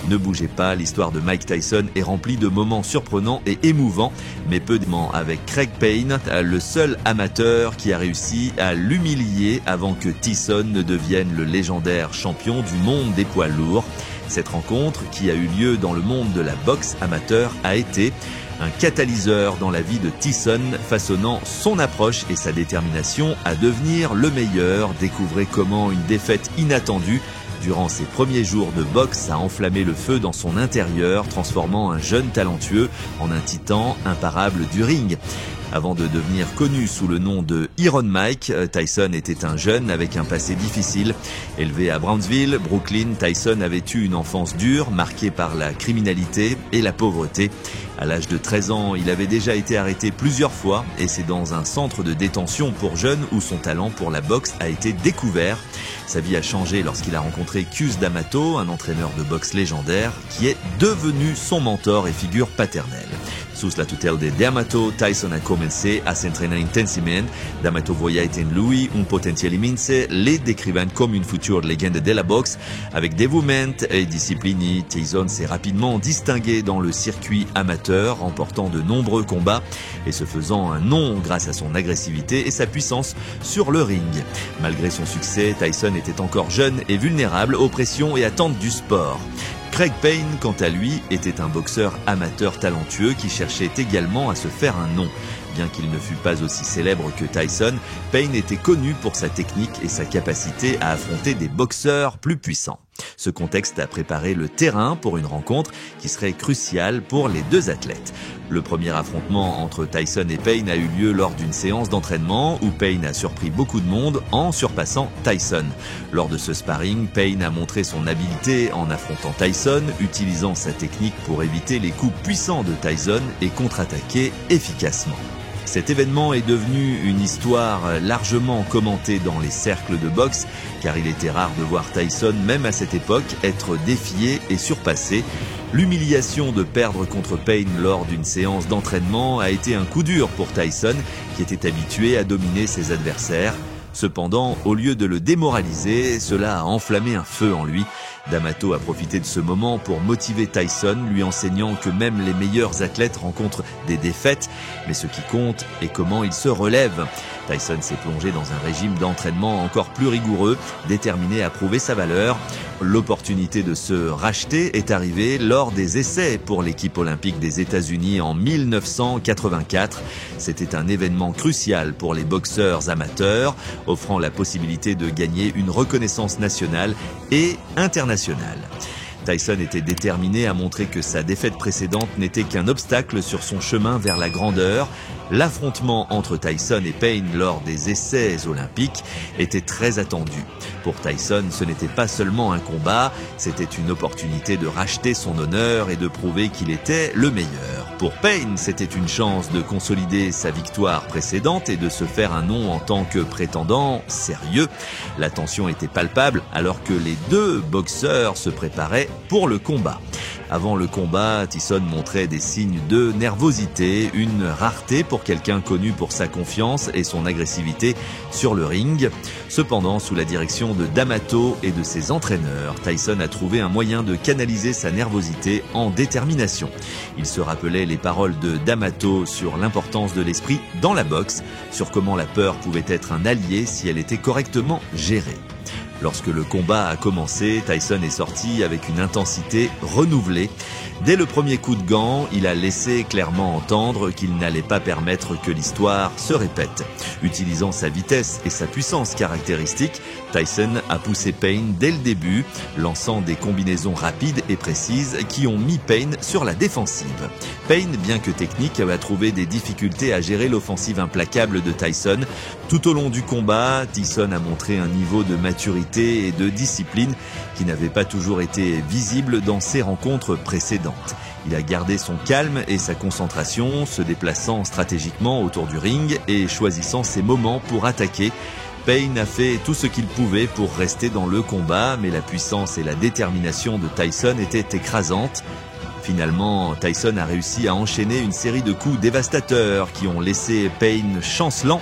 Ne bougez pas, l'histoire de Mike Tyson est remplie de moments surprenants et émouvants, mais peu d'éléments avec Craig Payne, le seul amateur qui a réussi à l'humilier avant que Tyson ne devienne le légendaire champion du monde des poids lourds. Cette rencontre, qui a eu lieu dans le monde de la boxe amateur, a été un catalyseur dans la vie de Tyson, façonnant son approche et sa détermination à devenir le meilleur. Découvrez comment une défaite inattendue durant ses premiers jours de boxe a enflammé le feu dans son intérieur, transformant un jeune talentueux en un titan imparable du ring. Avant de devenir connu sous le nom de Iron Mike, Tyson était un jeune avec un passé difficile. Élevé à Brownsville, Brooklyn, Tyson avait eu une enfance dure, marquée par la criminalité et la pauvreté. À l'âge de 13 ans, il avait déjà été arrêté plusieurs fois et c'est dans un centre de détention pour jeunes où son talent pour la boxe a été découvert. Sa vie a changé lorsqu'il a rencontré Cus D'Amato, un entraîneur de boxe légendaire qui est devenu son mentor et figure paternelle. Sous la tutelle de D'Amato, Tyson a commencé à s'entraîner intensément. D'Amato voyait en lui un potentiel immense, les décrivant comme une future légende de la boxe. Avec dévouement et discipline, Tyson s'est rapidement distingué dans le circuit amateur, remportant de nombreux combats et se faisant un nom grâce à son agressivité et sa puissance sur le ring. Malgré son succès, Tyson était encore jeune et vulnérable aux pressions et attentes du sport. Craig Payne, quant à lui, était un boxeur amateur talentueux qui cherchait également à se faire un nom. Bien qu'il ne fût pas aussi célèbre que Tyson, Payne était connu pour sa technique et sa capacité à affronter des boxeurs plus puissants. Ce contexte a préparé le terrain pour une rencontre qui serait cruciale pour les deux athlètes. Le premier affrontement entre Tyson et Payne a eu lieu lors d'une séance d'entraînement où Payne a surpris beaucoup de monde en surpassant Tyson. Lors de ce sparring, Payne a montré son habileté en affrontant Tyson, utilisant sa technique pour éviter les coups puissants de Tyson et contre-attaquer efficacement. Cet événement est devenu une histoire largement commentée dans les cercles de boxe, car il était rare de voir Tyson, même à cette époque, être défié et surpassé. L'humiliation de perdre contre Payne lors d'une séance d'entraînement a été un coup dur pour Tyson, qui était habitué à dominer ses adversaires. Cependant, au lieu de le démoraliser, cela a enflammé un feu en lui. D'Amato a profité de ce moment pour motiver Tyson, lui enseignant que même les meilleurs athlètes rencontrent des défaites, mais ce qui compte est comment ils se relèvent. Tyson s'est plongé dans un régime d'entraînement encore plus rigoureux, déterminé à prouver sa valeur. L'opportunité de se racheter est arrivée lors des essais pour l'équipe olympique des États-Unis en 1984. C'était un événement crucial pour les boxeurs amateurs, offrant la possibilité de gagner une reconnaissance nationale et internationale. Tyson était déterminé à montrer que sa défaite précédente n'était qu'un obstacle sur son chemin vers la grandeur. L'affrontement entre Tyson et Payne lors des essais olympiques était très attendu. Pour Tyson, ce n'était pas seulement un combat, c'était une opportunité de racheter son honneur et de prouver qu'il était le meilleur. Pour Payne, c'était une chance de consolider sa victoire précédente et de se faire un nom en tant que prétendant sérieux. La tension était palpable alors que les deux boxeurs se préparaient pour le combat. Avant le combat, Tyson montrait des signes de nervosité, une rareté pour quelqu'un connu pour sa confiance et son agressivité sur le ring. Cependant, sous la direction de D'Amato et de ses entraîneurs, Tyson a trouvé un moyen de canaliser sa nervosité en détermination. Il se rappelait les paroles de D'Amato sur l'importance de l'esprit dans la boxe, sur comment la peur pouvait être un allié si elle était correctement gérée. Lorsque le combat a commencé, Tyson est sorti avec une intensité renouvelée. Dès le premier coup de gant, il a laissé clairement entendre qu'il n'allait pas permettre que l'histoire se répète. Utilisant sa vitesse et sa puissance caractéristique, Tyson a poussé Payne dès le début, lançant des combinaisons rapides et précises qui ont mis Payne sur la défensive. Payne, bien que technique, a trouvé des difficultés à gérer l'offensive implacable de Tyson. Tout au long du combat, Tyson a montré un niveau de maturité et de discipline qui n'avait pas toujours été visible dans ses rencontres précédentes. Il a gardé son calme et sa concentration, se déplaçant stratégiquement autour du ring et choisissant ses moments pour attaquer. Payne a fait tout ce qu'il pouvait pour rester dans le combat, mais la puissance et la détermination de Tyson étaient écrasantes. Finalement, Tyson a réussi à enchaîner une série de coups dévastateurs qui ont laissé Payne chancelant.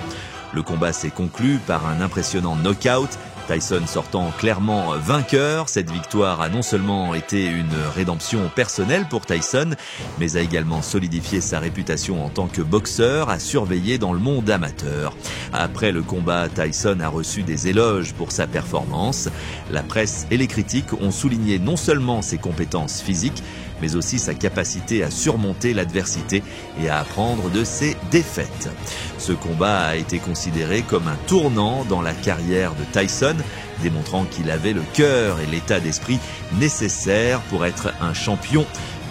Le combat s'est conclu par un impressionnant knockout. Tyson sortant clairement vainqueur. Cette victoire a non seulement été une rédemption personnelle pour Tyson, mais a également solidifié sa réputation en tant que boxeur à surveiller dans le monde amateur. Après le combat, Tyson a reçu des éloges pour sa performance. La presse et les critiques ont souligné non seulement ses compétences physiques, mais aussi sa capacité à surmonter l'adversité et à apprendre de ses défaites. Ce combat a été considéré comme un tournant dans la carrière de Tyson, démontrant qu'il avait le cœur et l'état d'esprit nécessaires pour être un champion.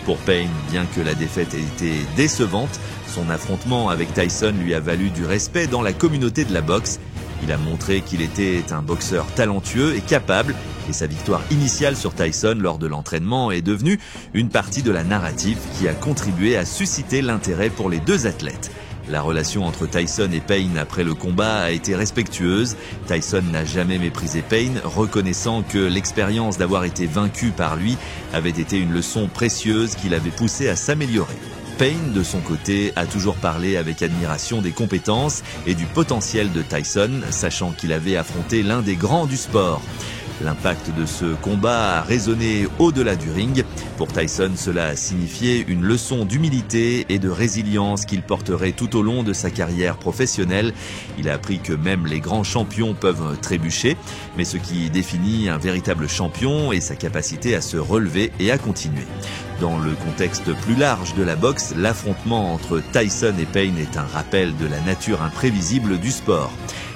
Pour Payne, bien que la défaite ait été décevante, son affrontement avec Tyson lui a valu du respect dans la communauté de la boxe. Il a montré qu'il était un boxeur talentueux et capable, et sa victoire initiale sur Tyson lors de l'entraînement est devenue une partie de la narrative qui a contribué à susciter l'intérêt pour les deux athlètes. La relation entre Tyson et Payne après le combat a été respectueuse. Tyson n'a jamais méprisé Payne, reconnaissant que l'expérience d'avoir été vaincu par lui avait été une leçon précieuse qui l'avait poussé à s'améliorer. Payne, de son côté, a toujours parlé avec admiration des compétences et du potentiel de Tyson, sachant qu'il avait affronté l'un des grands du sport. L'impact de ce combat a résonné au-delà du ring. Pour Tyson, cela a signifié une leçon d'humilité et de résilience qu'il porterait tout au long de sa carrière professionnelle. Il a appris que même les grands champions peuvent trébucher, mais ce qui définit un véritable champion est sa capacité à se relever et à continuer. Dans le contexte plus large de la boxe, l'affrontement entre Tyson et Payne est un rappel de la nature imprévisible du sport.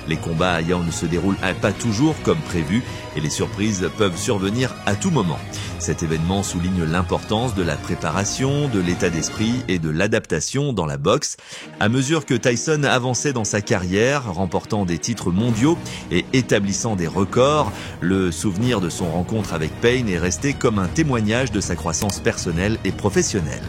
Les combats ayant ne se déroulent pas toujours comme prévu et les surprises peuvent survenir à tout moment. Cet événement souligne l'importance de la préparation, de l'état d'esprit et de l'adaptation dans la boxe. À mesure que Tyson avançait dans sa carrière, remportant des titres mondiaux et établissant des records, le souvenir de son rencontre avec Payne est resté comme un témoignage de sa croissance personnelle et professionnelle.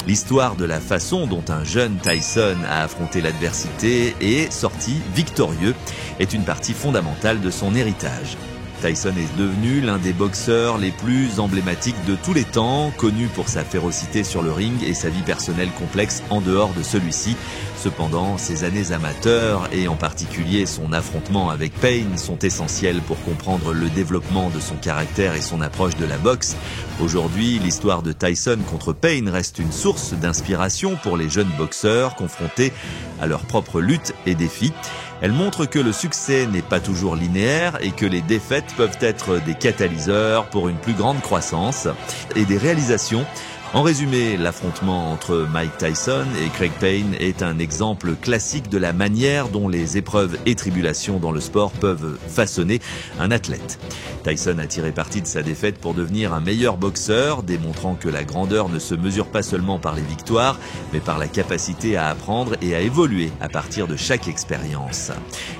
L'histoire de la façon dont un jeune Tyson a affronté l'adversité et est sorti victorieux est une partie fondamentale de son héritage. Tyson est devenu l'un des boxeurs les plus emblématiques de tous les temps, connu pour sa férocité sur le ring et sa vie personnelle complexe en dehors de celui-ci. Cependant, ses années amateurs et en particulier son affrontement avec Payne sont essentiels pour comprendre le développement de son caractère et son approche de la boxe. Aujourd'hui, l'histoire de Tyson contre Payne reste une source d'inspiration pour les jeunes boxeurs confrontés à leurs propres luttes et défis. Elle montre que le succès n'est pas toujours linéaire et que les défaites peuvent être des catalyseurs pour une plus grande croissance et des réalisations. En résumé, l'affrontement entre Mike Tyson et Craig Payne est un exemple classique de la manière dont les épreuves et tribulations dans le sport peuvent façonner un athlète. Tyson a tiré parti de sa défaite pour devenir un meilleur boxeur, démontrant que la grandeur ne se mesure pas seulement par les victoires, mais par la capacité à apprendre et à évoluer à partir de chaque expérience.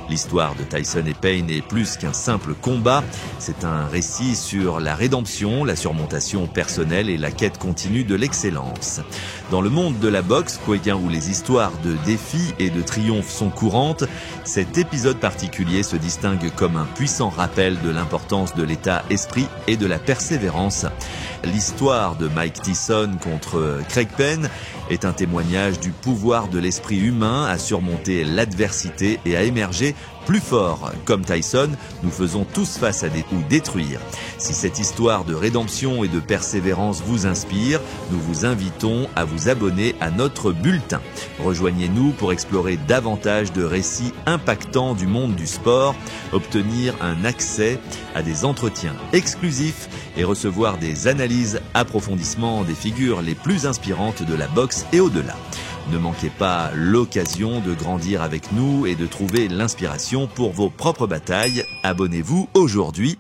L'histoire de Tyson et Payne est plus qu'un simple combat, c'est un récit sur la rédemption, la surmontation personnelle et la quête continue de l'excellence. Dans le monde de la boxe, où les histoires de défis et de triomphes sont courantes, cet épisode particulier se distingue comme un puissant rappel de l'importance de l'état d'esprit et de la persévérance. L'histoire de Mike Tyson contre Craig Payne est un témoignage du pouvoir de l'esprit humain à surmonter l'adversité et à émerger plus fort. Comme Tyson, nous faisons tous face à des coups détruire. Si cette histoire de rédemption et de persévérance vous inspire, nous vous invitons à vous abonner à notre bulletin. Rejoignez-nous pour explorer davantage de récits impactants du monde du sport, obtenir un accès à des entretiens exclusifs et recevoir des analyses, approfondissements des figures les plus inspirantes de la boxe et au-delà. Ne manquez pas l'occasion de grandir avec nous et de trouver l'inspiration pour vos propres batailles. Abonnez-vous aujourd'hui.